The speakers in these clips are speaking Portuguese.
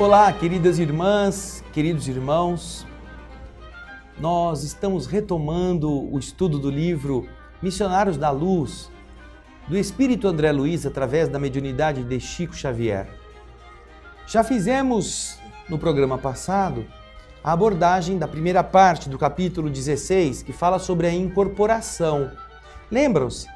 Olá, queridas irmãs, queridos irmãos. Nós estamos retomando o estudo do livro Missionários da Luz, do Espírito André Luiz, através da mediunidade de Chico Xavier. Já fizemos, no programa passado, a abordagem da primeira parte do capítulo 16, que fala sobre a incorporação. Lembram-se?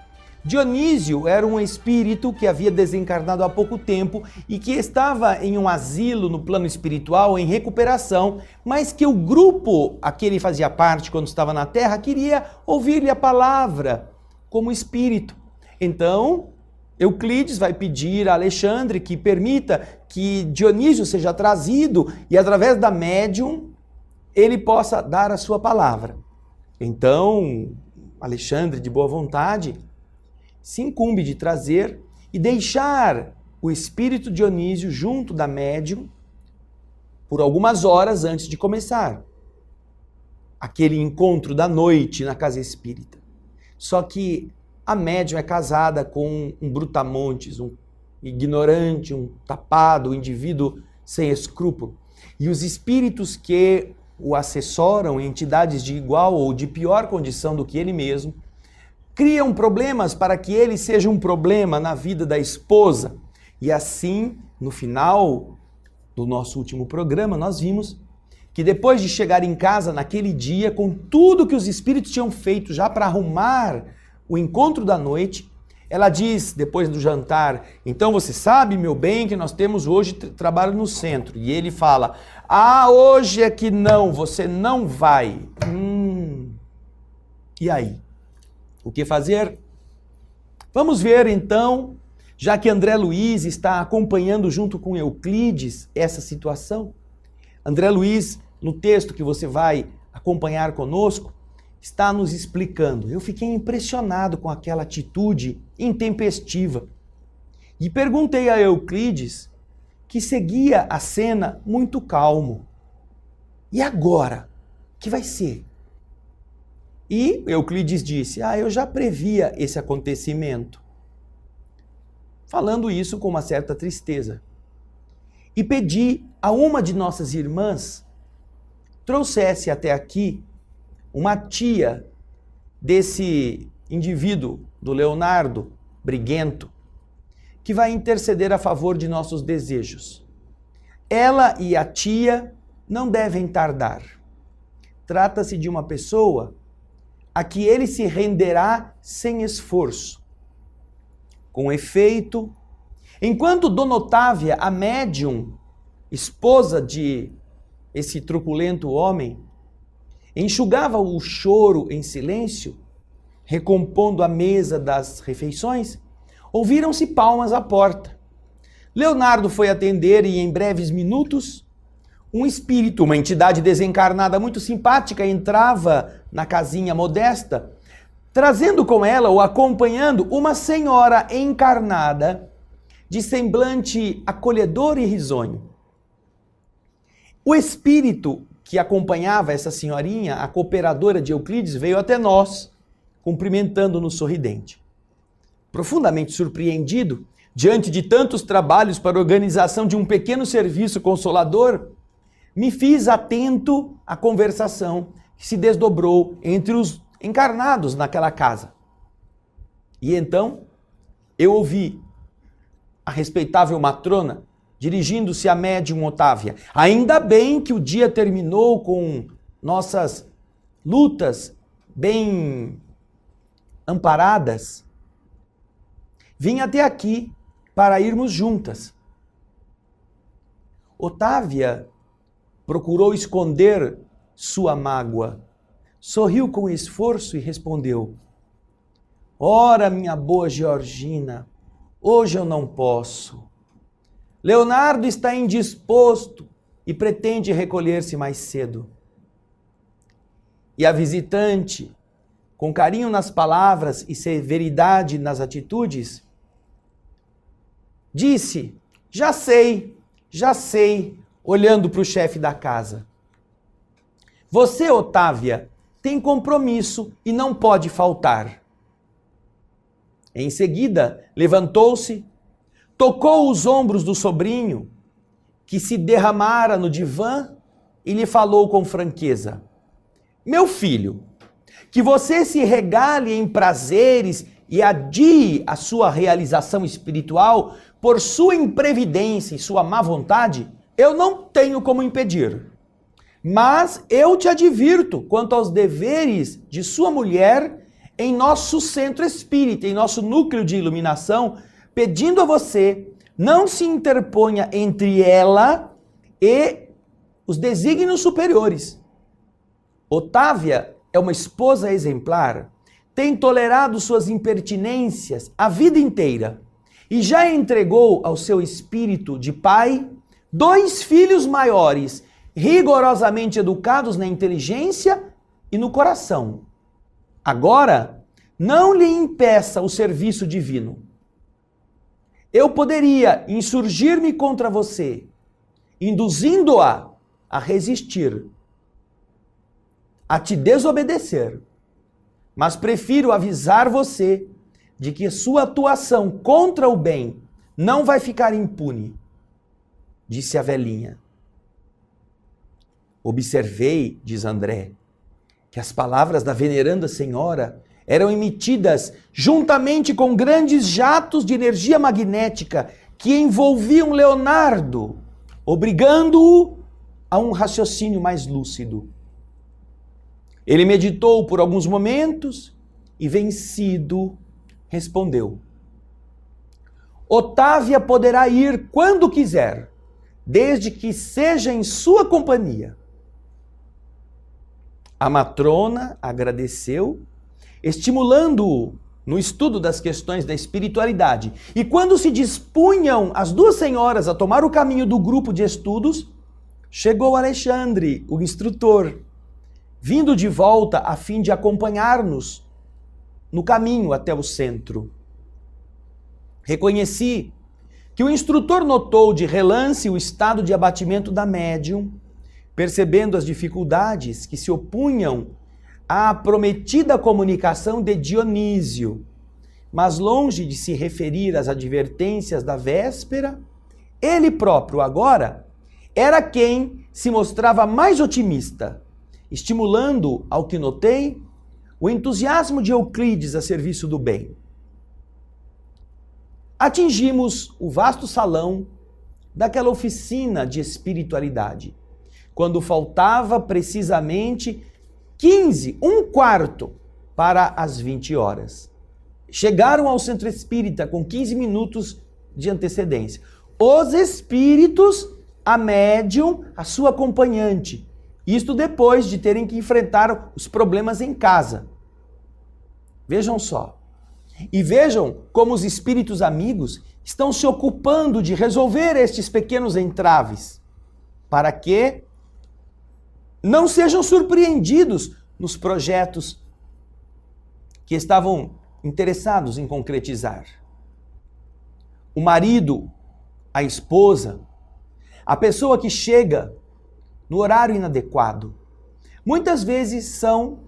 Dionísio era um espírito que havia desencarnado há pouco tempo e que estava em um asilo no plano espiritual em recuperação, mas que o grupo a que ele fazia parte quando estava na Terra queria ouvir-lhe a palavra como espírito. Então, Euclides vai pedir a Alexandre que permita que Dionísio seja trazido e através da médium ele possa dar a sua palavra. Então, Alexandre, de boa vontade, se incumbe de trazer e deixar o espírito Dionísio junto da médium por algumas horas antes de começar aquele encontro da noite na casa espírita. Só que a médium é casada com um brutamontes, um ignorante, um tapado, um indivíduo sem escrúpulo. E os espíritos que o assessoram, entidades de igual ou de pior condição do que ele mesmo, criam problemas para que ele seja um problema na vida da esposa. E assim, no final do nosso último programa, nós vimos que depois de chegar em casa naquele dia, com tudo que os espíritos tinham feito já para arrumar o encontro da noite, ela diz, depois do jantar, então você sabe, meu bem, que nós temos hoje trabalho no centro. E ele fala, hoje é que não, você não vai. E aí? O que fazer? Vamos ver então, já que André Luiz está acompanhando junto com Euclides essa situação. André Luiz, no texto que você vai acompanhar conosco, está nos explicando. Eu fiquei impressionado com aquela atitude intempestiva e perguntei a Euclides, que seguia a cena muito calmo. E agora? O que vai ser? E Euclides disse, eu já previa esse acontecimento. Falando isso com uma certa tristeza. E pedi a uma de nossas irmãs trouxesse até aqui uma tia desse indivíduo, do Leonardo Briguento, que vai interceder a favor de nossos desejos. Ela e a tia não devem tardar. Trata-se de uma pessoa a que ele se renderá sem esforço. Com efeito, enquanto Dona Otávia, a médium, esposa de esse truculento homem, enxugava o choro em silêncio, recompondo a mesa das refeições, ouviram-se palmas à porta. Leonardo foi atender e em breves minutos, um espírito, uma entidade desencarnada muito simpática, entrava na casinha modesta, trazendo com ela ou acompanhando uma senhora encarnada de semblante acolhedor e risonho. O espírito que acompanhava essa senhorinha, a cooperadora de Euclides, veio até nós, cumprimentando-nos sorridente. Profundamente surpreendido, diante de tantos trabalhos para a organização de um pequeno serviço consolador, me fiz atento à conversação que se desdobrou entre os encarnados naquela casa. E então, eu ouvi a respeitável matrona dirigindo-se à médium Otávia. Ainda bem que o dia terminou com nossas lutas bem amparadas. Vim até aqui para irmos juntas. Otávia procurou esconder sua mágoa. Sorriu com esforço e respondeu, ora, minha boa Georgina, hoje eu não posso. Leonardo está indisposto e pretende recolher-se mais cedo. E a visitante, com carinho nas palavras e severidade nas atitudes, disse, já sei, olhando para o chefe da casa. Você, Otávia, tem compromisso e não pode faltar. Em seguida, levantou-se, tocou os ombros do sobrinho que se derramara no divã e lhe falou com franqueza: meu filho, que você se regale em prazeres e adie a sua realização espiritual por sua imprevidência e sua má vontade, eu não tenho como impedir. Mas eu te advirto quanto aos deveres de sua mulher em nosso centro espírita, em nosso núcleo de iluminação, pedindo a você, não se interponha entre ela e os desígnios superiores. Otávia é uma esposa exemplar, tem tolerado suas impertinências a vida inteira e já entregou ao seu espírito de pai 2 filhos maiores, rigorosamente educados na inteligência e no coração. Agora, não lhe impeça o serviço divino. Eu poderia insurgir-me contra você, induzindo-a a resistir, a te desobedecer, mas prefiro avisar você de que sua atuação contra o bem não vai ficar impune, disse a velhinha. Observei, diz André, que as palavras da veneranda senhora eram emitidas juntamente com grandes jatos de energia magnética que envolviam Leonardo, obrigando-o a um raciocínio mais lúcido. Ele meditou por alguns momentos e, vencido, respondeu: Otávia poderá ir quando quiser, desde que seja em sua companhia. A matrona agradeceu, estimulando-o no estudo das questões da espiritualidade. E quando se dispunham as 2 senhoras a tomar o caminho do grupo de estudos, chegou Alexandre, o instrutor, vindo de volta a fim de acompanhar-nos no caminho até o centro. Reconheci que o instrutor notou de relance o estado de abatimento da médium, percebendo as dificuldades que se opunham à prometida comunicação de Dionísio, mas longe de se referir às advertências da véspera, ele próprio agora era quem se mostrava mais otimista, estimulando, ao que notei, o entusiasmo de Euclides a serviço do bem. Atingimos o vasto salão daquela oficina de espiritualidade, quando faltava precisamente 1/4 para as 20 horas. Chegaram ao centro espírita com 15 minutos de antecedência. Os espíritos, a médium, a sua acompanhante. Isto depois de terem que enfrentar os problemas em casa. Vejam só. E vejam como os espíritos amigos estão se ocupando de resolver estes pequenos entraves, para que não sejam surpreendidos nos projetos que estavam interessados em concretizar. O marido, a esposa, a pessoa que chega no horário inadequado, muitas vezes são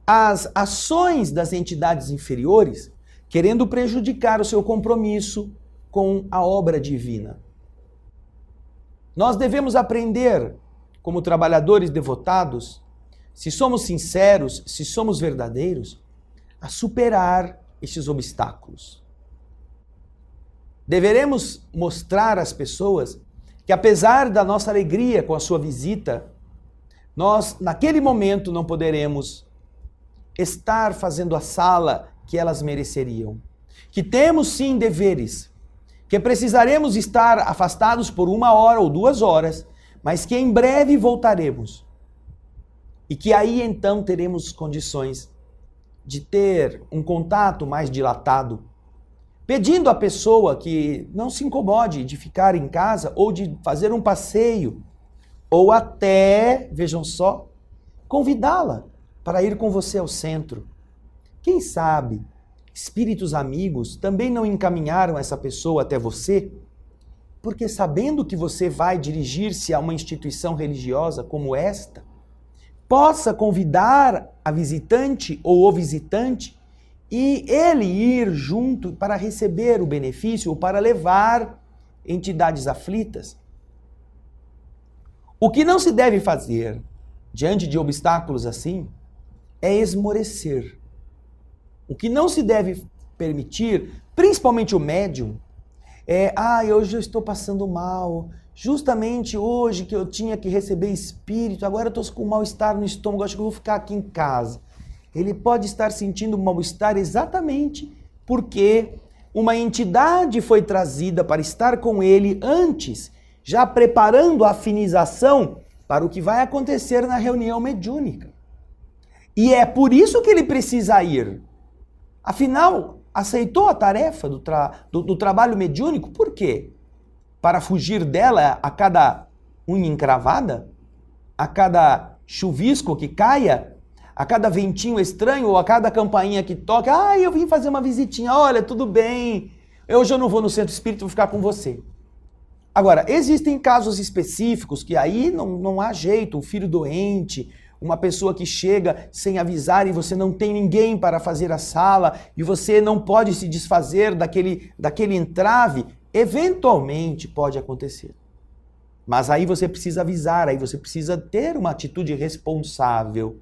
as ações das entidades inferiores querendo prejudicar o seu compromisso com a obra divina. Nós devemos aprender, como trabalhadores devotados, se somos sinceros, se somos verdadeiros, a superar estes obstáculos. Deveremos mostrar às pessoas que, apesar da nossa alegria com a sua visita, nós, naquele momento, não poderemos estar fazendo a sala que elas mereceriam. Que temos, sim, deveres, que precisaremos estar afastados por 1 hora ou 2 horas, mas que em breve voltaremos. E que aí então teremos condições de ter um contato mais dilatado, pedindo à pessoa que não se incomode de ficar em casa ou de fazer um passeio, ou até, vejam só, convidá-la para ir com você ao centro. Quem sabe espíritos amigos também não encaminharam essa pessoa até você, porque sabendo que você vai dirigir-se a uma instituição religiosa como esta, possa convidar a visitante ou o visitante e ele ir junto para receber o benefício ou para levar entidades aflitas. O que não se deve fazer diante de obstáculos assim é esmorecer. O que não se deve permitir, principalmente o médium, hoje eu estou passando mal, justamente hoje que eu tinha que receber espírito, agora eu estou com mal-estar no estômago, acho que eu vou ficar aqui em casa. Ele pode estar sentindo mal-estar exatamente porque uma entidade foi trazida para estar com ele antes, já preparando a afinização para o que vai acontecer na reunião mediúnica. E é por isso que ele precisa ir. Afinal, aceitou a tarefa do trabalho mediúnico, por quê? Para fugir dela a cada unha encravada? A cada chuvisco que caia? A cada ventinho estranho ou a cada campainha que toca? Eu vim fazer uma visitinha, olha, tudo bem, hoje eu não vou no centro espírita, vou ficar com você. Agora, existem casos específicos que aí não há jeito, um filho doente, uma pessoa que chega sem avisar e você não tem ninguém para fazer a sala e você não pode se desfazer daquele entrave, eventualmente pode acontecer. Mas aí você precisa avisar, aí você precisa ter uma atitude responsável.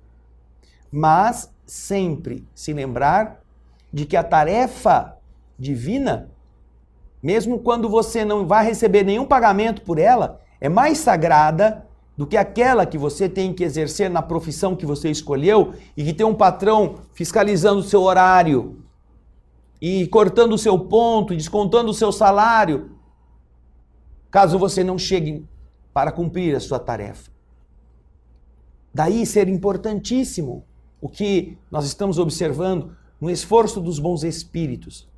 Mas sempre se lembrar de que a tarefa divina, mesmo quando você não vai receber nenhum pagamento por ela, é mais sagrada do que aquela que você tem que exercer na profissão que você escolheu e que tem um patrão fiscalizando o seu horário e cortando o seu ponto e descontando o seu salário, caso você não chegue para cumprir a sua tarefa. Daí ser importantíssimo o que nós estamos observando no esforço dos bons espíritos.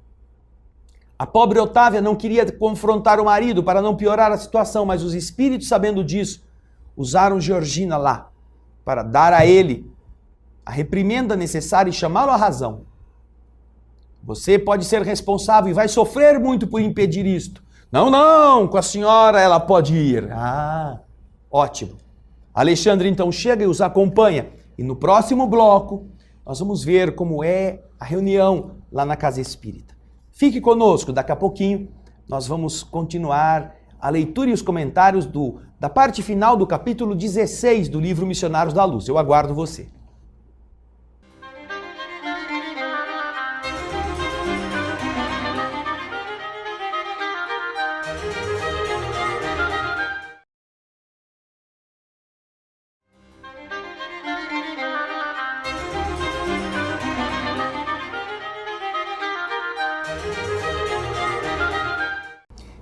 A pobre Otávia não queria confrontar o marido para não piorar a situação, mas os espíritos, sabendo disso, usaram Georgina lá para dar a ele a reprimenda necessária e chamá-lo à razão. Você pode ser responsável e vai sofrer muito por impedir isto. Não, com a senhora ela pode ir. Ótimo. Alexandre então chega e os acompanha. E no próximo bloco nós vamos ver como é a reunião lá na Casa Espírita. Fique conosco, daqui a pouquinho nós vamos continuar a leitura e os comentários da parte final do capítulo 16 do livro Missionários da Luz. Eu aguardo você.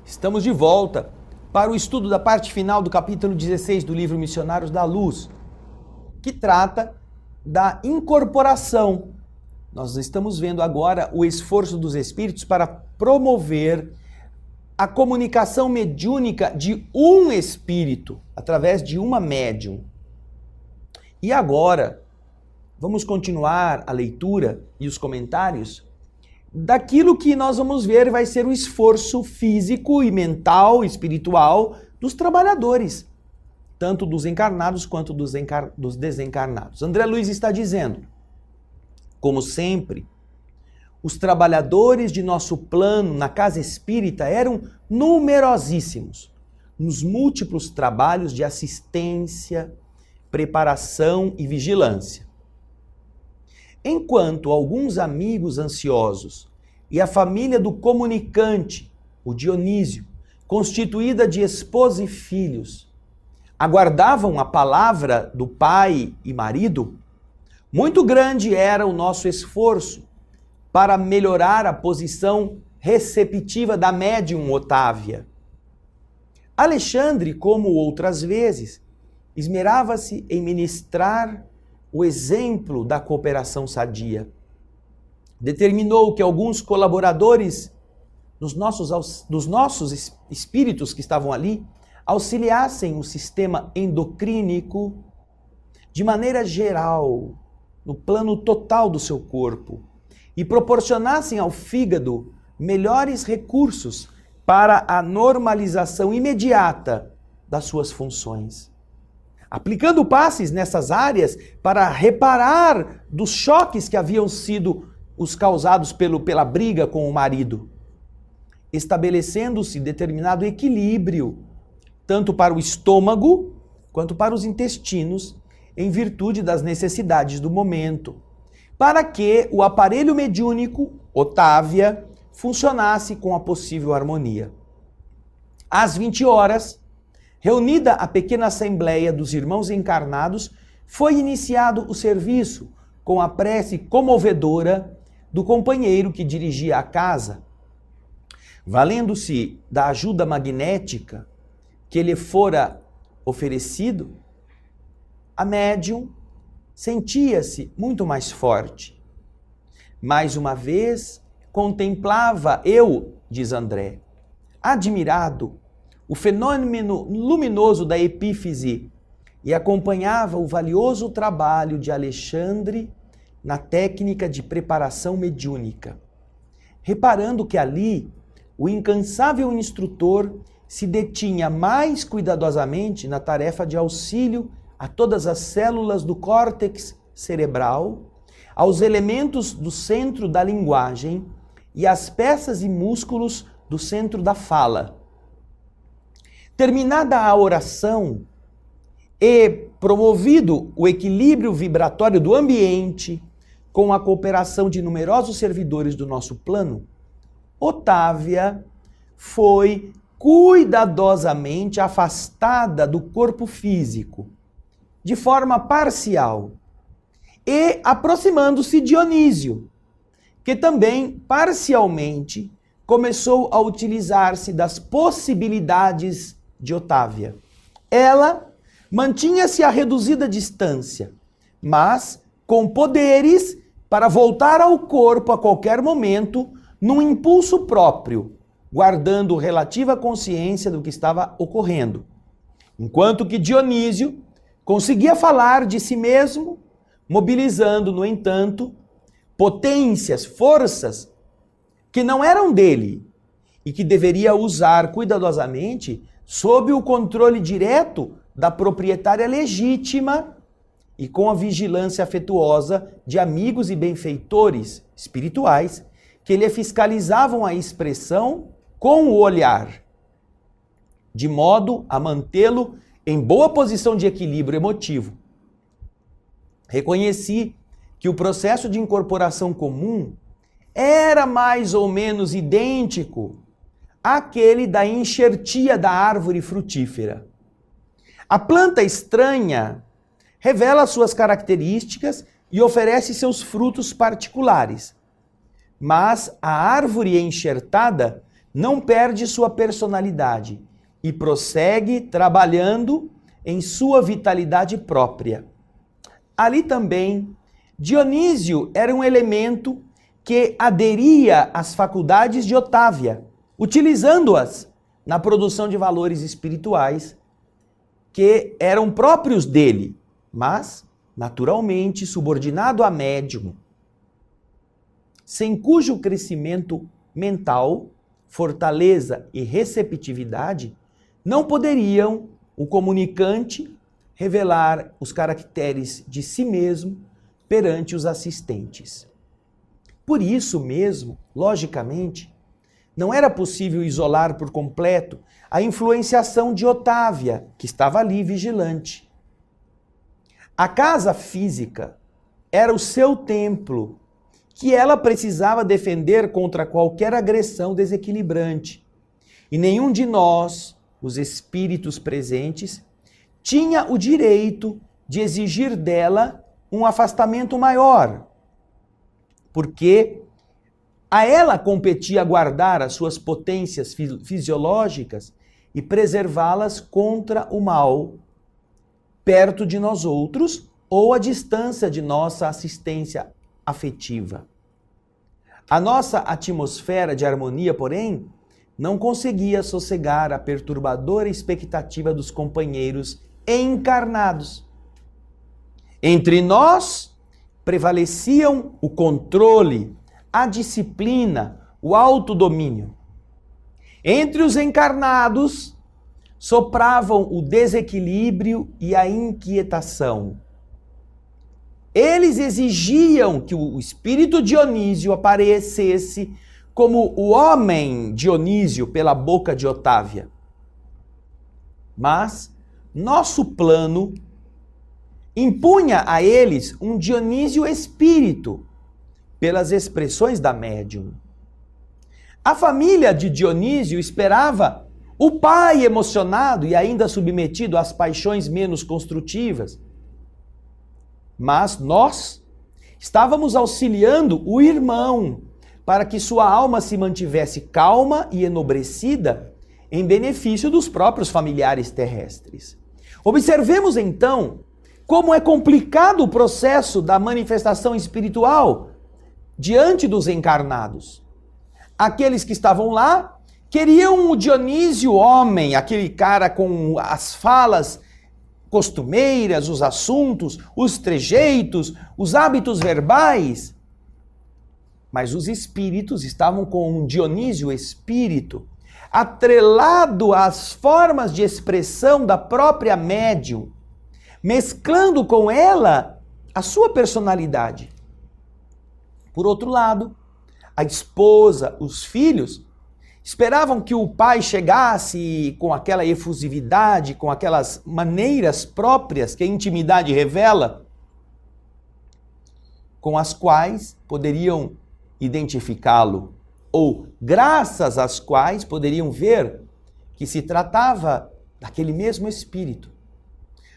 Estamos de volta para o estudo da parte final do capítulo 16 do livro Missionários da Luz, que trata da incorporação. Nós estamos vendo agora o esforço dos espíritos para promover a comunicação mediúnica de um espírito, através de uma médium. E agora, vamos continuar a leitura e os comentários daquilo que nós vamos ver vai ser o esforço físico e mental, espiritual dos trabalhadores, tanto dos encarnados quanto dos desencarnados. André Luiz está dizendo, como sempre, os trabalhadores de nosso plano na Casa Espírita eram numerosíssimos, nos múltiplos trabalhos de assistência, preparação e vigilância. Enquanto alguns amigos ansiosos e a família do comunicante, o Dionísio, constituída de esposa e filhos, aguardavam a palavra do pai e marido, muito grande era o nosso esforço para melhorar a posição receptiva da médium Otávia. Alexandre, como outras vezes, esmerava-se em ministrar o exemplo da cooperação sadia. Determinou que alguns colaboradores dos nossos espíritos que estavam ali auxiliassem o sistema endocrínico de maneira geral, no plano total do seu corpo, e proporcionassem ao fígado melhores recursos para a normalização imediata das suas funções. Aplicando passes nessas áreas para reparar dos choques que haviam sido os causados pela briga com o marido, estabelecendo-se determinado equilíbrio, tanto para o estômago quanto para os intestinos, em virtude das necessidades do momento, para que o aparelho mediúnico, Otávia, funcionasse com a possível harmonia. Às 20 horas, reunida a pequena assembleia dos irmãos encarnados, foi iniciado o serviço com a prece comovedora do companheiro que dirigia a casa. Valendo-se da ajuda magnética que lhe fora oferecido, a médium sentia-se muito mais forte. Mais uma vez, contemplava eu, diz André, admirado, o fenômeno luminoso da epífise e acompanhava o valioso trabalho de Alexandre na técnica de preparação mediúnica, reparando que ali o incansável instrutor se detinha mais cuidadosamente na tarefa de auxílio a todas as células do córtex cerebral, aos elementos do centro da linguagem e às peças e músculos do centro da fala. Terminada a oração e promovido o equilíbrio vibratório do ambiente com a cooperação de numerosos servidores do nosso plano, Otávia foi cuidadosamente afastada do corpo físico, de forma parcial, e aproximando-se de Dionísio, que também parcialmente começou a utilizar-se das possibilidades de Otávia. Ela mantinha-se a reduzida distância, mas com poderes para voltar ao corpo a qualquer momento num impulso próprio, guardando relativa consciência do que estava ocorrendo. Enquanto que Dionísio conseguia falar de si mesmo, mobilizando, no entanto, potências, forças que não eram dele e que deveria usar cuidadosamente sob o controle direto da proprietária legítima e com a vigilância afetuosa de amigos e benfeitores espirituais que lhe fiscalizavam a expressão com o olhar, de modo a mantê-lo em boa posição de equilíbrio emotivo. Reconheci que o processo de incorporação comum era mais ou menos idêntico àquele da enxertia da árvore frutífera. A planta estranha revela suas características e oferece seus frutos particulares, mas a árvore enxertada não perde sua personalidade e prossegue trabalhando em sua vitalidade própria. Ali também, Dionísio era um elemento que aderia às faculdades de Otávia, utilizando-as na produção de valores espirituais que eram próprios dele, mas naturalmente subordinado a médium, sem cujo crescimento mental, fortaleza e receptividade não poderiam o comunicante revelar os caracteres de si mesmo perante os assistentes. Por isso mesmo, logicamente, não era possível isolar por completo a influenciação de Otávia, que estava ali vigilante. A casa física era o seu templo, que ela precisava defender contra qualquer agressão desequilibrante. E nenhum de nós, os espíritos presentes, tinha o direito de exigir dela um afastamento maior, porque a ela competia guardar as suas potências fisiológicas e preservá-las contra o mal, perto de nós outros ou à distância de nossa assistência afetiva. A nossa atmosfera de harmonia, porém, não conseguia sossegar a perturbadora expectativa dos companheiros encarnados. Entre nós prevaleciam o controle, a disciplina, o autodomínio. Entre os encarnados sopravam o desequilíbrio e a inquietação. Eles exigiam que o espírito Dionísio aparecesse como o homem Dionísio pela boca de Otávia. Mas, nosso plano impunha a eles um Dionísio espírito, pelas expressões da médium. A família de Dionísio esperava o pai emocionado e ainda submetido às paixões menos construtivas. Mas nós estávamos auxiliando o irmão para que sua alma se mantivesse calma e enobrecida em benefício dos próprios familiares terrestres. Observemos então como é complicado o processo da manifestação espiritual diante dos encarnados. Aqueles que estavam lá queriam o Dionísio homem, aquele cara com as falas costumeiras, os assuntos, os trejeitos, os hábitos verbais. Mas os espíritos estavam com um Dionísio espírito, atrelado às formas de expressão da própria médium, mesclando com ela a sua personalidade. Por outro lado, a esposa, os filhos, esperavam que o pai chegasse com aquela efusividade, com aquelas maneiras próprias que a intimidade revela, com as quais poderiam identificá-lo, ou graças às quais poderiam ver que se tratava daquele mesmo espírito.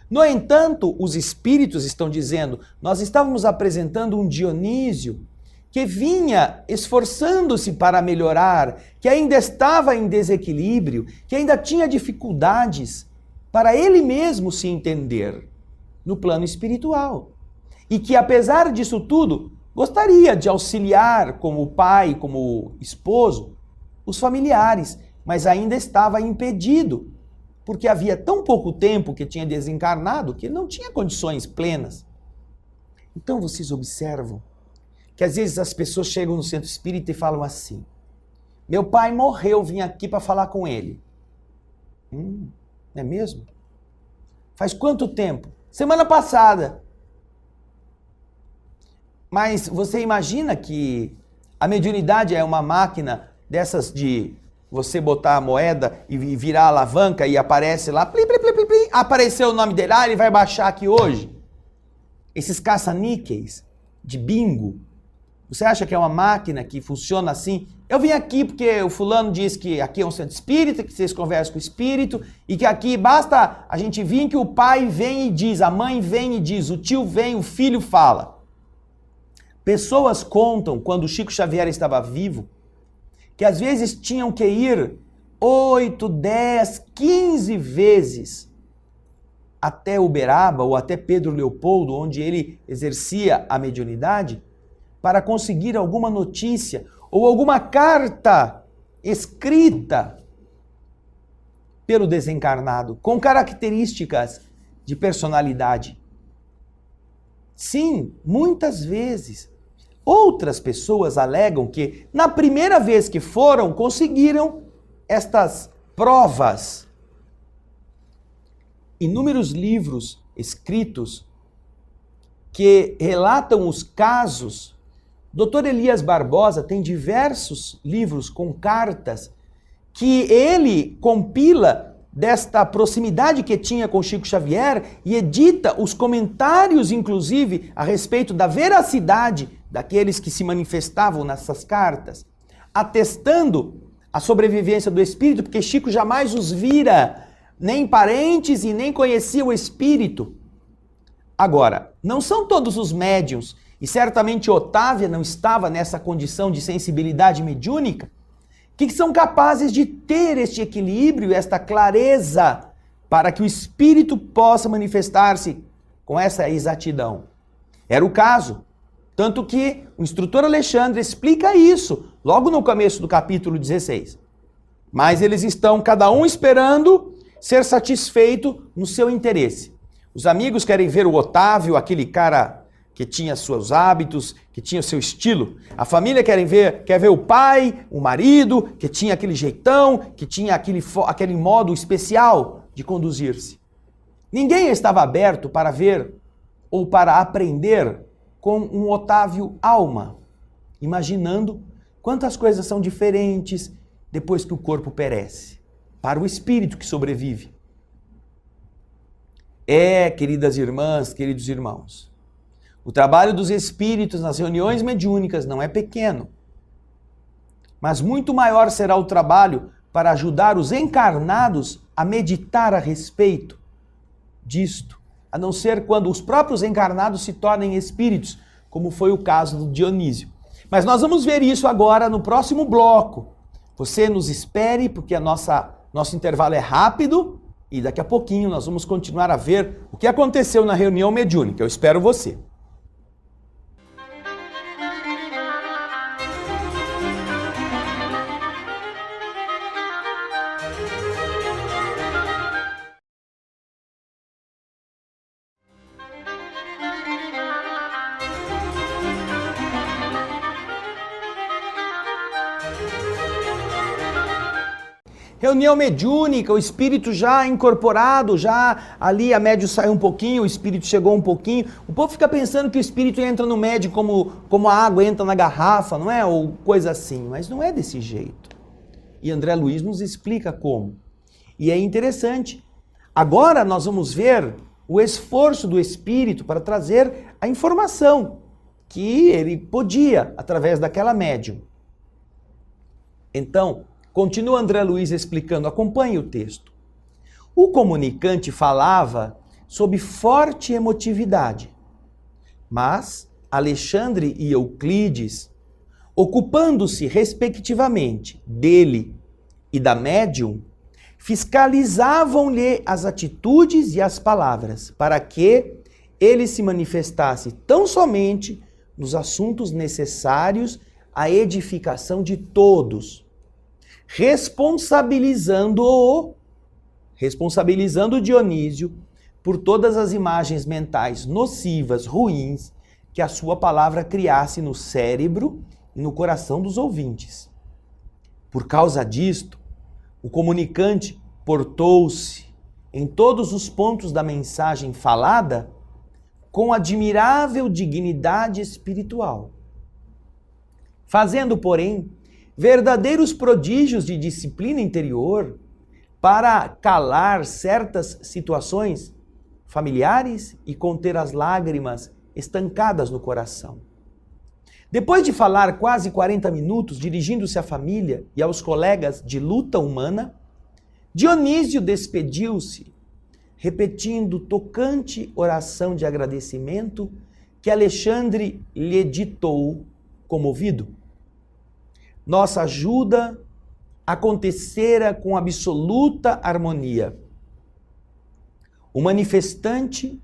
No entanto, os espíritos estão dizendo, nós estávamos apresentando um Dionísio que vinha esforçando-se para melhorar, que ainda estava em desequilíbrio, que ainda tinha dificuldades para ele mesmo se entender no plano espiritual. E que, apesar disso tudo, gostaria de auxiliar como pai, como esposo, os familiares, mas ainda estava impedido, porque havia tão pouco tempo que tinha desencarnado que não tinha condições plenas. Então vocês observam que às vezes as pessoas chegam no centro espírita e falam assim, meu pai morreu, vim aqui para falar com ele. Não é mesmo? Faz quanto tempo? Semana passada. Mas você imagina que a mediunidade é uma máquina dessas de você botar a moeda e virar a alavanca e aparece lá, plim, plim, plim, plim, plim, apareceu o nome dele, ele vai baixar aqui hoje. Esses caça-níqueis de bingo, você acha que é uma máquina que funciona assim? Eu vim aqui porque o fulano disse que aqui é um centro espírita, que vocês conversam com o espírito, e que aqui basta a gente vir que o pai vem e diz, a mãe vem e diz, o tio vem, o filho fala. Pessoas contam, quando o Chico Xavier estava vivo, que às vezes tinham que ir 8, 10, 15 vezes até Uberaba ou até Pedro Leopoldo, onde ele exercia a mediunidade, para conseguir alguma notícia ou alguma carta escrita pelo desencarnado, com características de personalidade. Sim, muitas vezes. Outras pessoas alegam que, na primeira vez que foram, conseguiram estas provas. Inúmeros livros escritos que relatam os casos. Dr. Elias Barbosa tem diversos livros com cartas que ele compila desta proximidade que tinha com Chico Xavier e edita os comentários, inclusive, a respeito da veracidade daqueles que se manifestavam nessas cartas, atestando a sobrevivência do espírito, porque Chico jamais os vira, nem parentes e nem conhecia o espírito. Agora, não são todos os médiuns, e certamente Otávia não estava nessa condição de sensibilidade mediúnica, que são capazes de ter este equilíbrio, esta clareza, para que o espírito possa manifestar-se com essa exatidão. Era o caso. Tanto que o instrutor Alexandre explica isso logo no começo do capítulo 16. Mas eles estão cada um esperando ser satisfeito no seu interesse. Os amigos querem ver o Otávio, aquele cara que tinha seus hábitos, que tinha o seu estilo. A família quer ver o pai, o marido, que tinha aquele jeitão, que tinha aquele modo especial de conduzir-se. Ninguém estava aberto para ver ou para aprender com um Otávio alma, imaginando quantas coisas são diferentes depois que o corpo perece, para o espírito que sobrevive. Queridas irmãs, queridos irmãos, o trabalho dos espíritos nas reuniões mediúnicas não é pequeno, mas muito maior será o trabalho para ajudar os encarnados a meditar a respeito disto, a não ser quando os próprios encarnados se tornem espíritos, como foi o caso do Dionísio. Mas nós vamos ver isso agora no próximo bloco. Você nos espere, porque nosso intervalo é rápido e daqui a pouquinho nós vamos continuar a ver o que aconteceu na reunião mediúnica. Eu espero você. Reunião mediúnica, o espírito já incorporado, já ali a médium saiu um pouquinho, o espírito chegou um pouquinho. O povo fica pensando que o espírito entra no médium como a água entra na garrafa, não é? Ou coisa assim, mas não é desse jeito. E André Luiz nos explica como. E é interessante. Agora nós vamos ver o esforço do espírito para trazer a informação que ele podia através daquela médium. Então, continua André Luiz explicando, acompanhe o texto. O comunicante falava sob forte emotividade, mas Alexandre e Euclides, ocupando-se respectivamente dele e da médium, fiscalizavam-lhe as atitudes e as palavras, para que ele se manifestasse tão somente nos assuntos necessários à edificação de todos, responsabilizando Dionísio por todas as imagens mentais nocivas, ruins, que a sua palavra criasse no cérebro e no coração dos ouvintes. Por causa disto, o comunicante portou-se em todos os pontos da mensagem falada com admirável dignidade espiritual, fazendo, porém, verdadeiros prodígios de disciplina interior para calar certas situações familiares e conter as lágrimas estancadas no coração. Depois de falar quase 40 minutos dirigindo-se à família e aos colegas de luta humana, Dionísio despediu-se, repetindo tocante oração de agradecimento que Alexandre lhe ditou, comovido. Nossa ajuda acontecera com absoluta harmonia. O manifestante,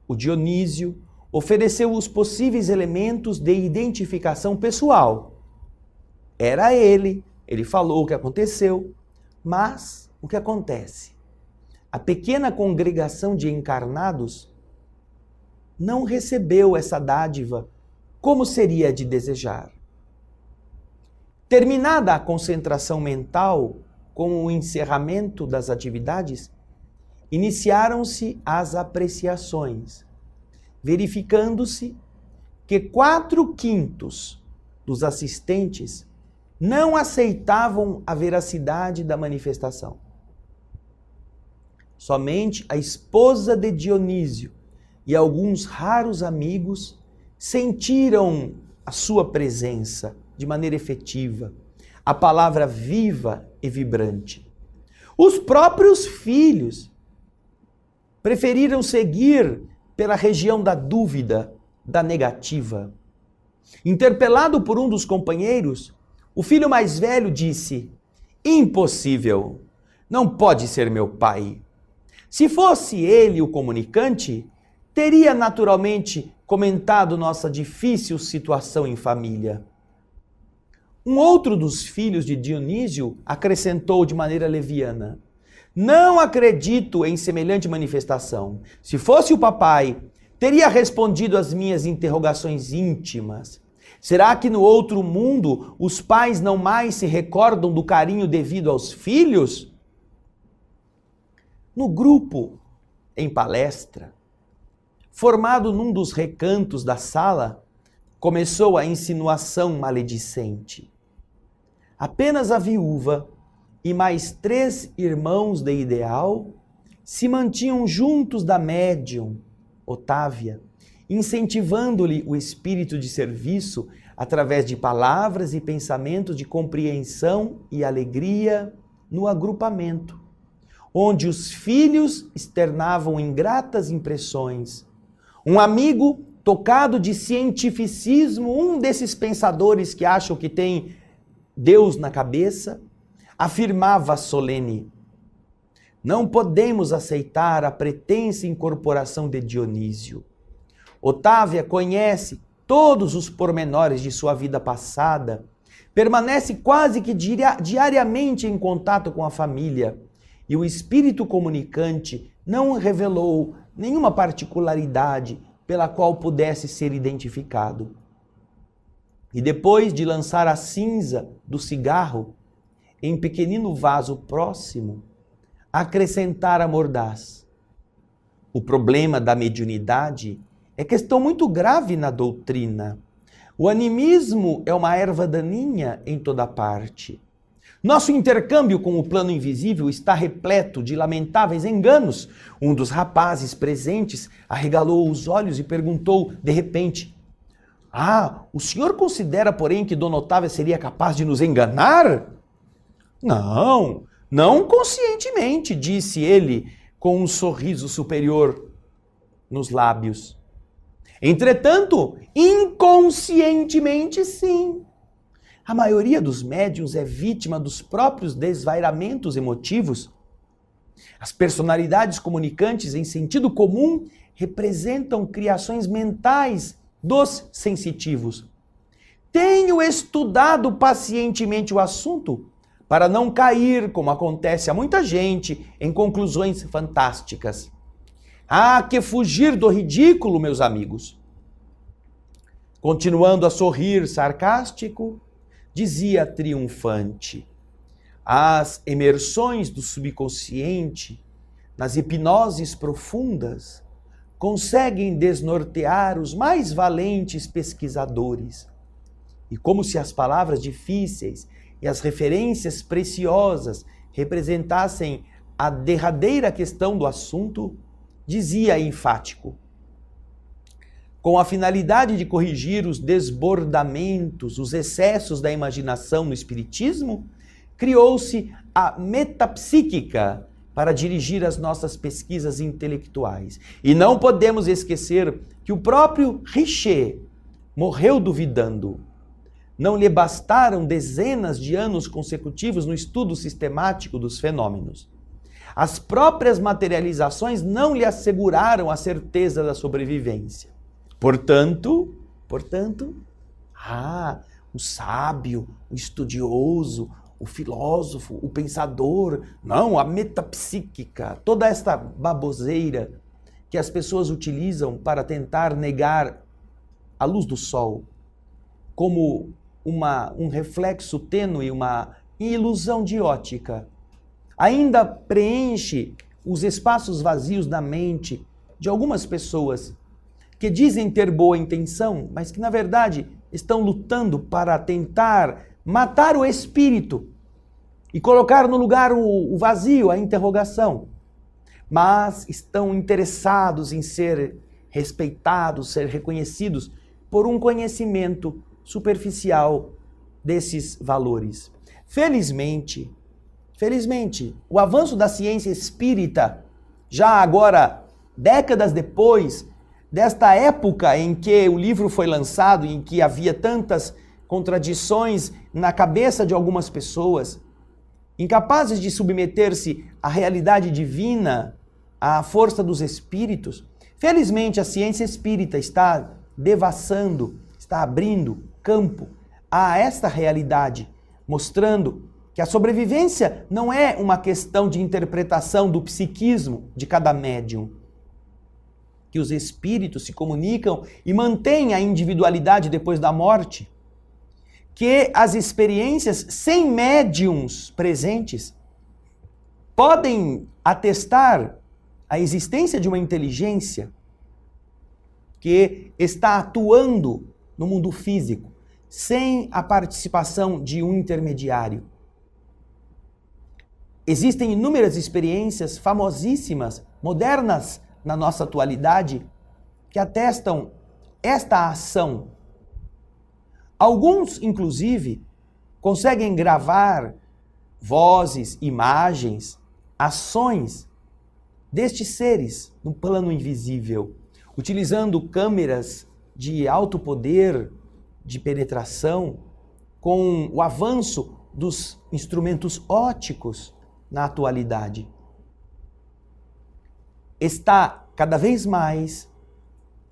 o Dionísio, ofereceu os possíveis elementos de identificação pessoal. Era ele falou o que aconteceu, mas o que acontece? A pequena congregação de encarnados não recebeu essa dádiva como seria de desejar. Terminada a concentração mental com o encerramento das atividades, iniciaram-se as apreciações, verificando-se que 4/5 dos assistentes não aceitavam a veracidade da manifestação. Somente a esposa de Dionísio e alguns raros amigos sentiram a sua presença de maneira efetiva, a palavra viva e vibrante. Os próprios filhos preferiram seguir pela região da dúvida, da negativa. Interpelado por um dos companheiros, o filho mais velho disse: impossível, não pode ser meu pai. Se fosse ele o comunicante, teria naturalmente comentado nossa difícil situação em família. Um outro dos filhos de Dionísio acrescentou de maneira leviana: não acredito em semelhante manifestação. Se fosse o papai, teria respondido às minhas interrogações íntimas. Será que no outro mundo os pais não mais se recordam do carinho devido aos filhos? No grupo, em palestra, formado num dos recantos da sala, começou a insinuação maledicente. Apenas a viúva e mais 3 irmãos de ideal se mantinham juntos da médium, Otávia, incentivando-lhe o espírito de serviço através de palavras e pensamentos de compreensão e alegria no agrupamento, onde os filhos externavam ingratas impressões. Um amigo tocado de cientificismo, um desses pensadores que acham que tem Deus na cabeça, afirmava solene: não podemos aceitar a pretensa incorporação de Dionísio. Otávia conhece todos os pormenores de sua vida passada, permanece quase que diariamente em contato com a família, e o espírito comunicante não revelou nenhuma particularidade pela qual pudesse ser identificado. E depois de lançar a cinza do cigarro em pequenino vaso próximo, acrescentar a mordaz: o problema da mediunidade é questão muito grave na doutrina. O animismo é uma erva daninha em toda parte. Nosso intercâmbio com o plano invisível está repleto de lamentáveis enganos. Um dos rapazes presentes arregalou os olhos e perguntou de repente: o senhor considera, porém, que Dona Otávia seria capaz de nos enganar? Não conscientemente, disse ele com um sorriso superior nos lábios. Entretanto, inconscientemente, sim. A maioria dos médiuns é vítima dos próprios desvairamentos emotivos. As personalidades comunicantes em sentido comum representam criações mentais dos sensitivos. Tenho estudado pacientemente o assunto para não cair, como acontece a muita gente, em conclusões fantásticas. Há que fugir do ridículo, meus amigos. Continuando a sorrir sarcástico, dizia triunfante: as emersões do subconsciente nas hipnoses profundas conseguem desnortear os mais valentes pesquisadores. E como se as palavras difíceis e as referências preciosas representassem a derradeira questão do assunto, dizia enfático: com a finalidade de corrigir os desbordamentos, os excessos da imaginação no espiritismo, criou-se a metapsíquica para dirigir as nossas pesquisas intelectuais. E não podemos esquecer que o próprio Richer morreu duvidando. Não lhe bastaram dezenas de anos consecutivos no estudo sistemático dos fenômenos. As próprias materializações não lhe asseguraram a certeza da sobrevivência. Portanto, o sábio, o estudioso, o filósofo, o pensador, a metapsíquica, toda esta baboseira que as pessoas utilizam para tentar negar a luz do sol como um reflexo tênue, uma ilusão de ótica, ainda preenche os espaços vazios da mente de algumas pessoas que dizem ter boa intenção, mas que na verdade estão lutando para tentar matar o espírito e colocar no lugar o vazio, a interrogação. Mas estão interessados em ser respeitados, ser reconhecidos por um conhecimento superficial desses valores. Felizmente, o avanço da ciência espírita, já agora décadas depois desta época em que o livro foi lançado, em que havia tantas contradições na cabeça de algumas pessoas, incapazes de submeter-se à realidade divina, à força dos espíritos, felizmente a ciência espírita está devassando, está abrindo campo a esta realidade, mostrando que a sobrevivência não é uma questão de interpretação do psiquismo de cada médium, que os espíritos se comunicam e mantêm a individualidade depois da morte, que as experiências sem médiums presentes podem atestar a existência de uma inteligência que está atuando no mundo físico, sem a participação de um intermediário. existem inúmeras experiências famosíssimas, modernas na nossa atualidade, que atestam esta ação. Alguns, inclusive, conseguem gravar vozes, imagens, ações destes seres no plano invisível, utilizando câmeras de alto poder, de penetração, com o avanço dos instrumentos ópticos na atualidade. Está cada vez mais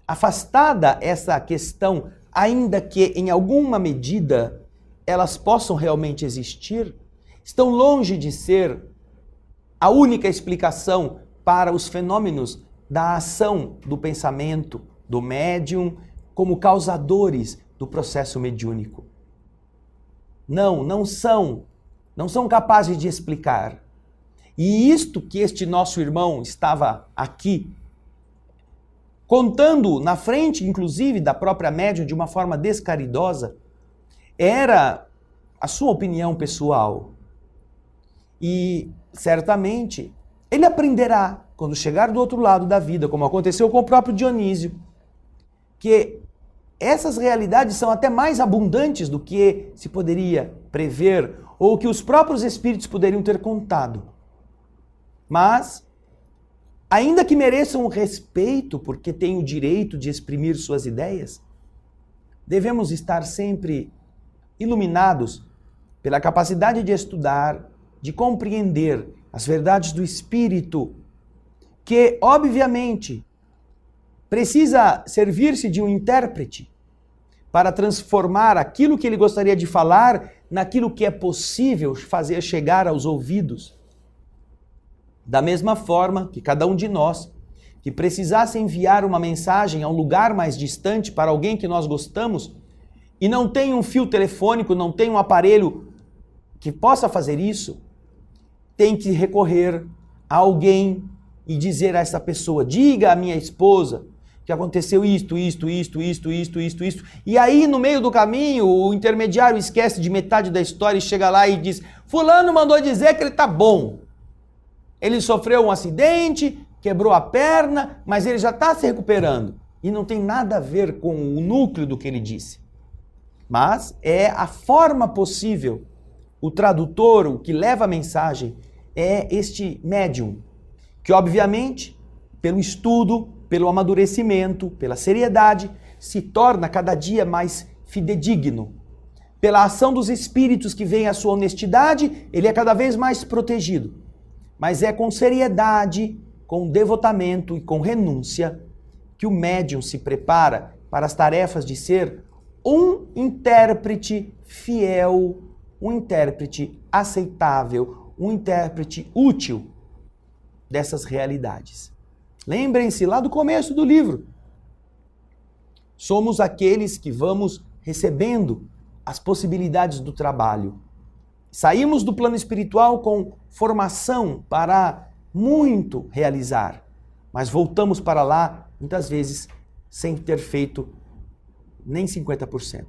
afastada essa questão, ainda que em alguma medida elas possam realmente existir, estão longe de ser a única explicação para os fenômenos da ação do pensamento, do médium, como causadores do processo mediúnico. Não são capazes de explicar. E isto que este nosso irmão estava aqui contando na frente, inclusive, da própria médium de uma forma descaridosa, era a sua opinião pessoal. E certamente ele aprenderá, quando chegar do outro lado da vida, como aconteceu com o próprio Dionísio, que essas realidades são até mais abundantes do que se poderia prever ou que os próprios espíritos poderiam ter contado. Mas, ainda que mereçam o respeito, porque têm o direito de exprimir suas ideias, devemos estar sempre iluminados pela capacidade de estudar, de compreender as verdades do Espírito, que, obviamente, precisa servir-se de um intérprete para transformar aquilo que ele gostaria de falar naquilo que é possível fazer chegar aos ouvidos. Da mesma forma que cada um de nós, que precisasse enviar uma mensagem a um lugar mais distante para alguém que nós gostamos e não tem um fio telefônico, não tem um aparelho que possa fazer isso, tem que recorrer a alguém e dizer a essa pessoa: diga à minha esposa que aconteceu isto. E aí, no meio do caminho, o intermediário esquece de metade da história e chega lá e diz: fulano mandou dizer que ele tá bom. Ele sofreu um acidente, quebrou a perna, mas ele já está se recuperando. E não tem nada a ver com o núcleo do que ele disse. Mas é a forma possível. O tradutor, o que leva a mensagem, é este médium, que obviamente, pelo estudo, pelo amadurecimento, pela seriedade, se torna cada dia mais fidedigno. Pela ação dos espíritos que vem à sua honestidade, ele é cada vez mais protegido. Mas é com seriedade, com devotamento e com renúncia que o médium se prepara para as tarefas de ser um intérprete fiel, um intérprete aceitável, um intérprete útil dessas realidades. Lembrem-se lá do começo do livro. Somos aqueles que vamos recebendo as possibilidades do trabalho. Saímos do plano espiritual com formação para muito realizar, mas voltamos para lá, muitas vezes, sem ter feito nem 50%.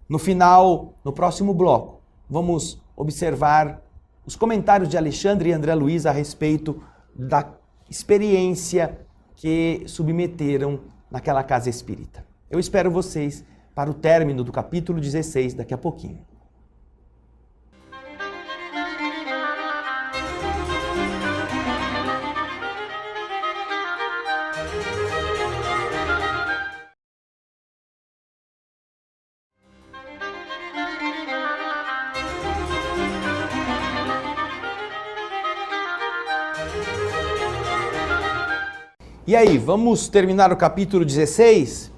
No final, no próximo bloco, vamos observar os comentários de Alexandre e André Luiz a respeito da experiência que submeteram naquela casa espírita. Eu espero vocês para o término do capítulo 16 daqui a pouquinho. E aí, vamos terminar o capítulo 16?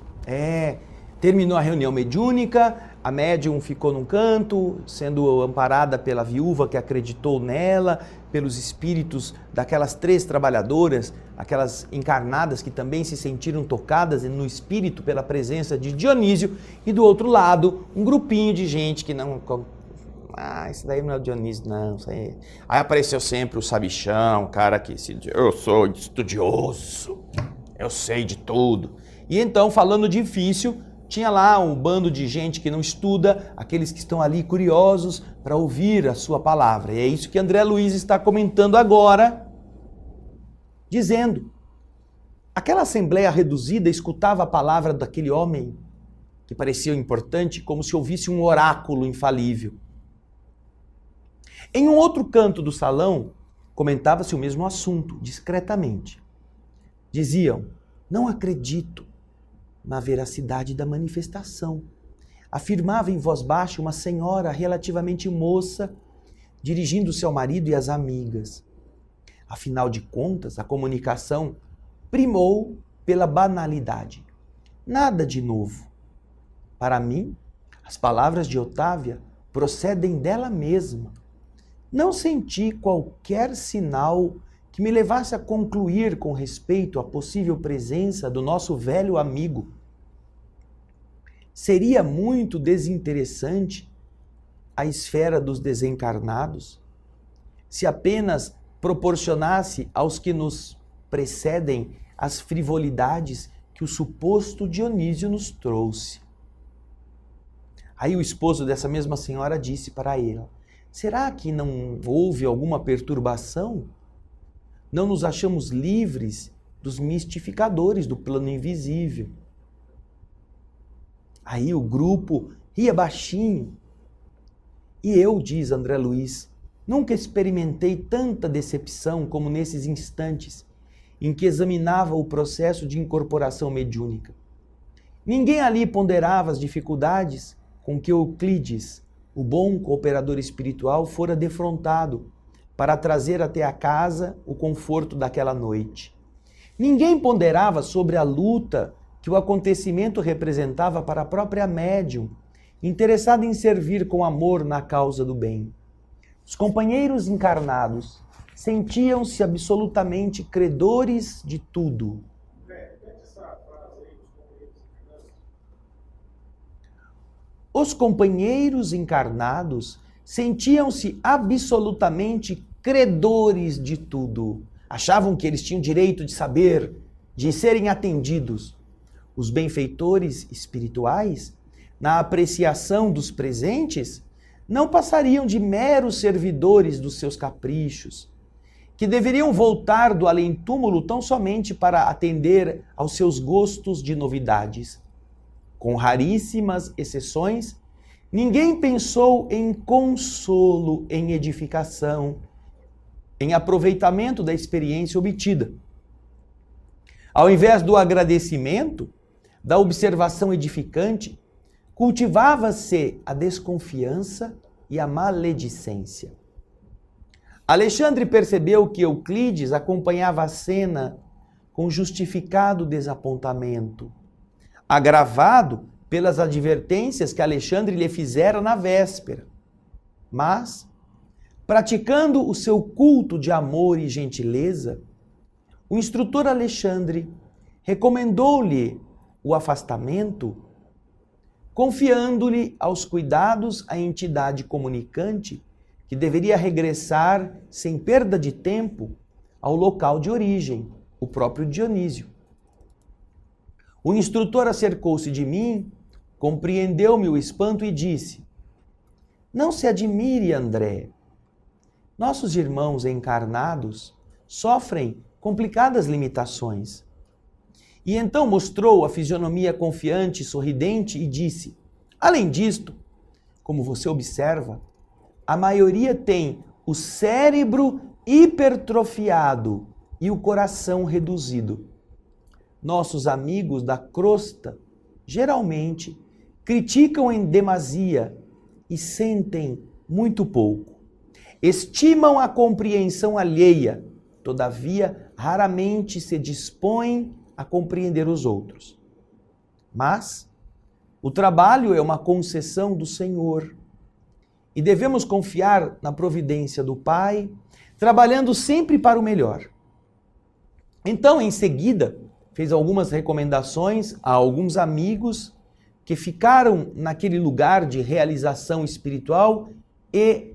Terminou a reunião mediúnica, a médium ficou num canto, sendo amparada pela viúva que acreditou nela, pelos espíritos daquelas 3 trabalhadoras, aquelas encarnadas que também se sentiram tocadas no espírito pela presença de Dionísio, e do outro lado, um grupinho de gente que não... isso daí não é o Dionísio, não. Isso aí apareceu sempre o sabichão, o cara que eu sou estudioso, eu sei de tudo. E então, falando difícil, tinha lá um bando de gente que não estuda, aqueles que estão ali curiosos para ouvir a sua palavra. E é isso que André Luiz está comentando agora, dizendo: aquela assembleia reduzida escutava a palavra daquele homem que parecia importante, como se ouvisse um oráculo infalível. Em um outro canto do salão, comentava-se o mesmo assunto, discretamente. Diziam: não acredito na veracidade da manifestação. Afirmava em voz baixa uma senhora relativamente moça, dirigindo-se ao marido e às amigas. Afinal de contas, a comunicação primou pela banalidade. Nada de novo. Para mim, as palavras de Otávia procedem dela mesma. Não senti qualquer sinal que me levasse a concluir com respeito à possível presença do nosso velho amigo. Seria muito desinteressante a esfera dos desencarnados se apenas proporcionasse aos que nos precedem as frivolidades que o suposto Dionísio nos trouxe. Aí o esposo dessa mesma senhora disse para ela: será que não houve alguma perturbação? Não nos achamos livres dos mistificadores do plano invisível? Aí o grupo ria baixinho. E eu, diz André Luiz, nunca experimentei tanta decepção como nesses instantes em que examinava o processo de incorporação mediúnica. Ninguém ali ponderava as dificuldades com que Euclides, o bom cooperador espiritual, fora defrontado para trazer até a casa o conforto daquela noite. Ninguém ponderava sobre a luta que o acontecimento representava para a própria médium, interessada em servir com amor na causa do bem. Os companheiros encarnados sentiam-se absolutamente credores de tudo. Os companheiros encarnados sentiam-se absolutamente credores de tudo. Achavam que eles tinham direito de saber, de serem atendidos. Os benfeitores espirituais, na apreciação dos presentes, não passariam de meros servidores dos seus caprichos, que deveriam voltar do além-túmulo tão somente para atender aos seus gostos de novidades. Com raríssimas exceções, ninguém pensou em consolo, em edificação, em aproveitamento da experiência obtida. Ao invés do agradecimento, da observação edificante, cultivava-se a desconfiança e a maledicência. Alexandre percebeu que Euclides acompanhava a cena com justificado desapontamento, agravado pelas advertências que Alexandre lhe fizera na véspera. Mas, praticando o seu culto de amor e gentileza, o instrutor Alexandre recomendou-lhe o afastamento, confiando-lhe aos cuidados a entidade comunicante que deveria regressar sem perda de tempo ao local de origem, o próprio Dionísio. O instrutor acercou-se de mim, compreendeu-me o espanto e disse: não se admire, André. Nossos irmãos encarnados sofrem complicadas limitações. E então mostrou a fisionomia confiante, sorridente e disse: além disto, como você observa, a maioria tem o cérebro hipertrofiado e o coração reduzido. Nossos amigos da crosta geralmente criticam em demasia e sentem muito pouco. Estimam a compreensão alheia, todavia raramente se dispõem a compreender os outros. Mas o trabalho é uma concessão do Senhor e devemos confiar na providência do Pai, trabalhando sempre para o melhor. Então, em seguida, fez algumas recomendações a alguns amigos que ficaram naquele lugar de realização espiritual e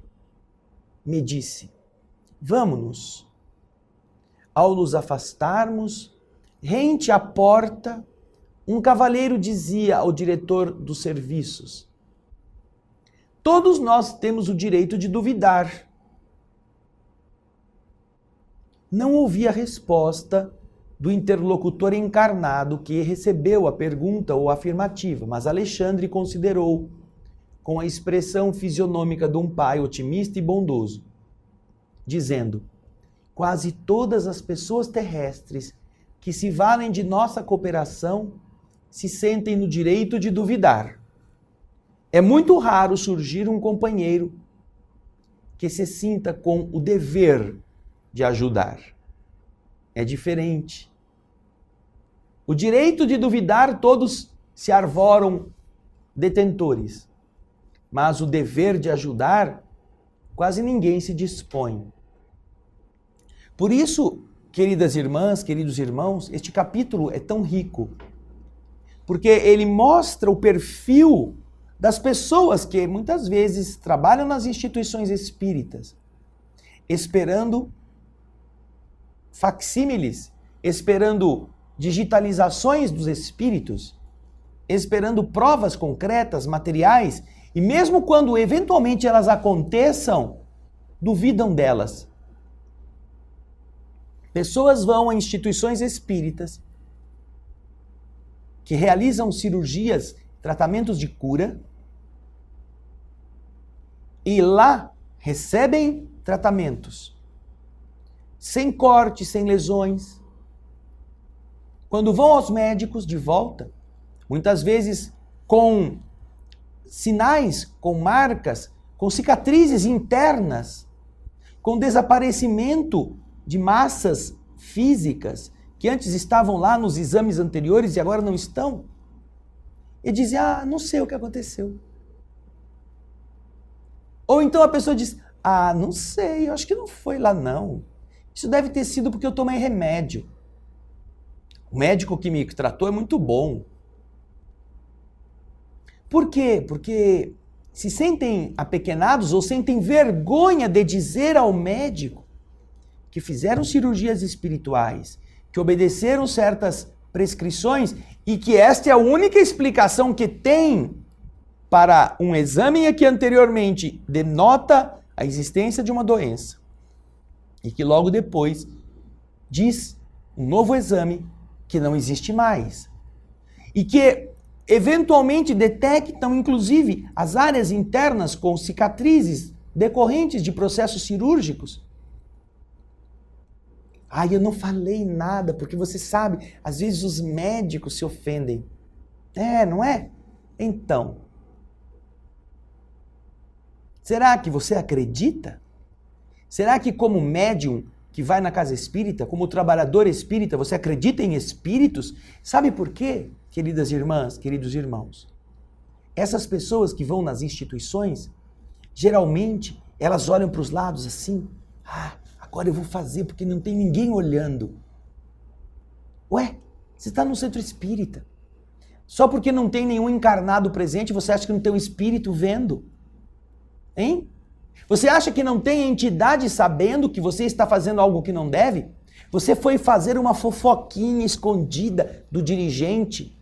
me disse: vamos-nos. Ao nos afastarmos, rente à porta, Um cavalheiro dizia ao diretor dos serviços: todos nós temos o direito de duvidar. Não ouvi a resposta do interlocutor encarnado que recebeu a pergunta ou a afirmativa, mas Alexandre considerou, com a expressão fisionômica de um pai otimista e bondoso, dizendo: quase todas as pessoas terrestres que se valem de nossa cooperação se sentem no direito de duvidar. É muito raro surgir um companheiro que se sinta com o dever de ajudar. É diferente. O direito de duvidar todos se arvoram detentores, mas o dever de ajudar quase ninguém se dispõe. Por isso, queridas irmãs, queridos irmãos, este capítulo é tão rico, porque ele mostra o perfil das pessoas que muitas vezes trabalham nas instituições espíritas, esperando facsímiles, esperando digitalizações dos espíritos, esperando provas concretas, materiais, e mesmo quando eventualmente elas aconteçam, duvidam delas. Pessoas vão a instituições espíritas que realizam cirurgias, tratamentos de cura, e lá recebem tratamentos sem corte, sem lesões. Quando vão aos médicos de volta, muitas vezes com sinais, com marcas, com cicatrizes internas, com desaparecimento de massas físicas que antes estavam lá nos exames anteriores e agora não estão. E dizem: não sei o que aconteceu. Ou então a pessoa diz: não sei, eu acho que não foi lá não. Isso deve ter sido porque eu tomei remédio. O médico que me tratou é muito bom. Por quê? Porque se sentem apequenados ou sentem vergonha de dizer ao médico que fizeram cirurgias espirituais, que obedeceram certas prescrições e que esta é a única explicação que tem para um exame que anteriormente denota a existência de uma doença e que logo depois diz um novo exame que não existe mais e que eventualmente detectam inclusive as áreas internas com cicatrizes decorrentes de processos cirúrgicos. Eu não falei nada, porque você sabe, às vezes os médicos se ofendem. Não é? Então, será que você acredita? Será que como médium que vai na casa espírita, como trabalhador espírita, você acredita em espíritos? Sabe por quê, queridas irmãs, queridos irmãos? Essas pessoas que vão nas instituições, geralmente, elas olham para os lados assim: agora eu vou fazer porque não tem ninguém olhando. Ué, você está no centro espírita. Só porque não tem nenhum encarnado presente, você acha que não tem um espírito vendo? Hein? Você acha que não tem entidade sabendo que você está fazendo algo que não deve? Você foi fazer uma fofoquinha escondida do dirigente.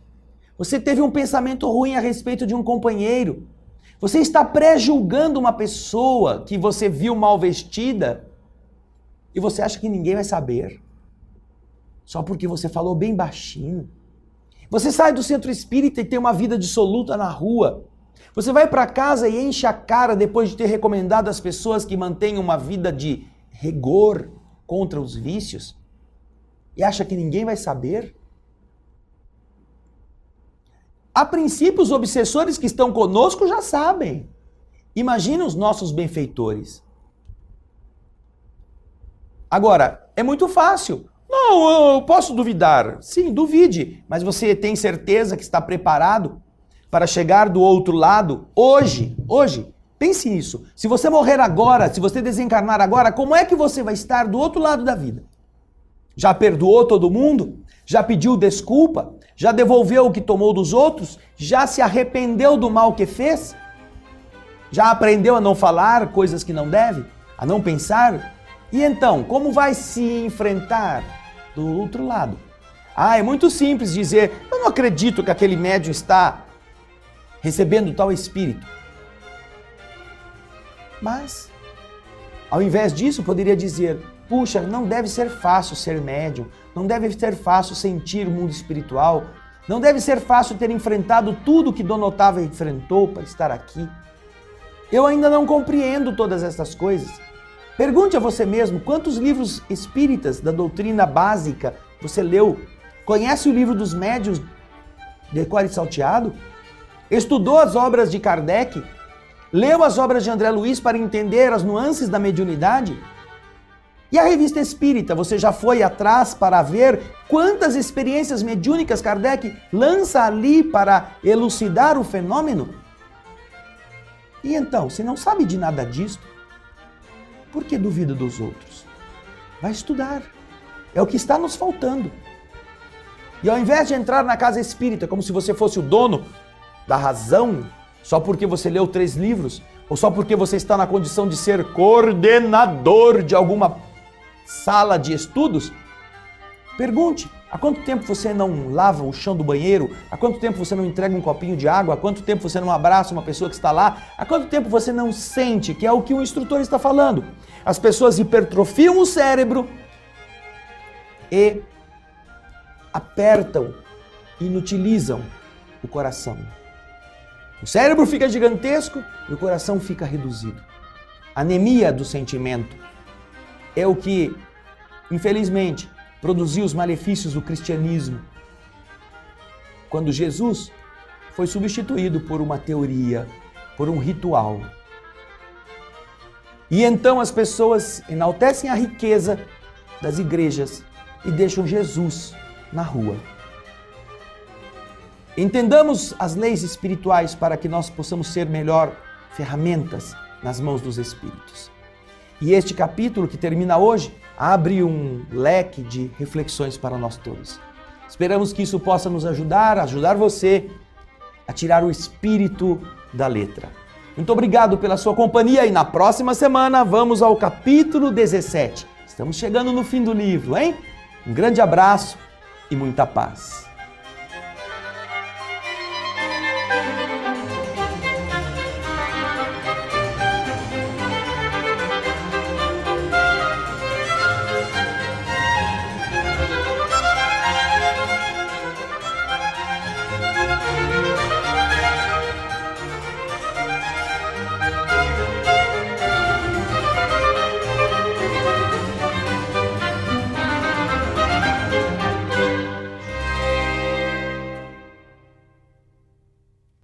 Você teve um pensamento ruim a respeito de um companheiro. Você está pré-julgando uma pessoa que você viu mal vestida e você acha que ninguém vai saber. Só porque você falou bem baixinho. Você sai do centro espírita e tem uma vida dissoluta na rua. Você vai para casa e enche a cara depois de ter recomendado às pessoas que mantenham uma vida de rigor contra os vícios e acha que ninguém vai saber? A princípio, os obsessores que estão conosco já sabem. Imagina os nossos benfeitores. Agora, é muito fácil. Não, eu posso duvidar. Sim, duvide, mas você tem certeza que está preparado para chegar do outro lado hoje? Pense nisso. Se você morrer agora, se você desencarnar agora, como é que você vai estar do outro lado da vida? Já perdoou todo mundo? Já pediu desculpa? Já devolveu o que tomou dos outros? Já se arrependeu do mal que fez? Já aprendeu a não falar coisas que não deve? A não pensar? E então, como vai se enfrentar do outro lado? É muito simples dizer, eu não acredito que aquele médium está recebendo tal espírito. Mas, ao invés disso, poderia dizer, puxa, não deve ser fácil ser médium, não deve ser fácil sentir o mundo espiritual, não deve ser fácil ter enfrentado tudo que Dona Otávia enfrentou para estar aqui. Eu ainda não compreendo todas essas coisas. Pergunte a você mesmo, quantos livros espíritas da doutrina básica você leu? Conhece o livro dos médiuns de cor e salteado? Estudou as obras de Kardec? Leu as obras de André Luiz para entender as nuances da mediunidade? E a revista espírita, você já foi atrás para ver quantas experiências mediúnicas Kardec lança ali para elucidar o fenômeno? E então, se não sabe de nada disto, por que duvida dos outros? Vai estudar. É o que está nos faltando. E ao invés de entrar na casa espírita como se você fosse o dono da razão, só porque você leu 3 livros, ou só porque você está na condição de ser coordenador de alguma sala de estudos, pergunte, há quanto tempo você não lava o chão do banheiro? Há quanto tempo você não entrega um copinho de água? Há quanto tempo você não abraça uma pessoa que está lá? Há quanto tempo você não sente, que é o que o instrutor está falando? As pessoas hipertrofiam o cérebro e apertam, inutilizam o coração. O cérebro fica gigantesco e o coração fica reduzido. Anemia do sentimento é o que, infelizmente, produziu os malefícios do cristianismo. Quando Jesus foi substituído por uma teoria, por um ritual. E então as pessoas enaltecem a riqueza das igrejas e deixam Jesus na rua. Entendamos as leis espirituais para que nós possamos ser melhor ferramentas nas mãos dos espíritos. E este capítulo que termina hoje abre um leque de reflexões para nós todos. Esperamos que isso possa nos ajudar você a tirar o espírito da letra. Muito obrigado pela sua companhia e na próxima semana vamos ao capítulo 17. Estamos chegando no fim do livro, hein? Um grande abraço e muita paz.